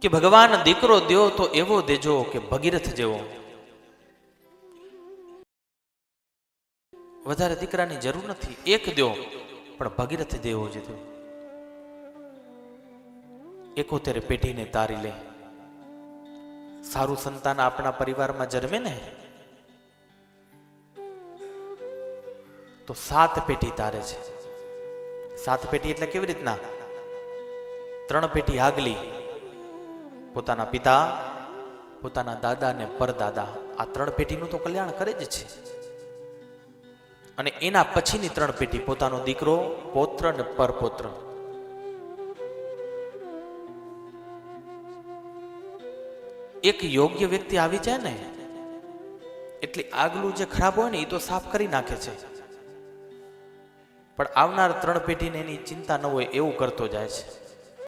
કે ભગવાન દીકરો દ્યો તો એવો દેજો કે ભગીરથ જેવો. વધારે દીકરાની જરૂર નથી, એક દ્યો પણ ભગીરથ દેવો જ દ્યો. 71 પેઢીને તારી લે. સારું સંતાન આપણા પરિવારમાં જન્મે ને તો 7 પેઢી તારે છે. 7 પેઢી એટલે કેવી રીતના? 3 પેઢી આગલી, પોતાના પિતા, પોતાના દાદા ને પરદાદા, આ 3 પેઢીનું તો કલ્યાણ કરે જ છે. અને એના પછીની 3 પેઢી પોતાનો દીકરો, પૌત્ર ને પરપૌત્ર. એક યોગ્ય વ્યક્તિ આવી જાય ને એટલે આગલું જે ખરાબ હોય ને એ તો સાફ કરી નાખે છે, પણ આવનાર 3 પેઢીને એની ચિંતા ન હોય એવું કરતો જાય છે.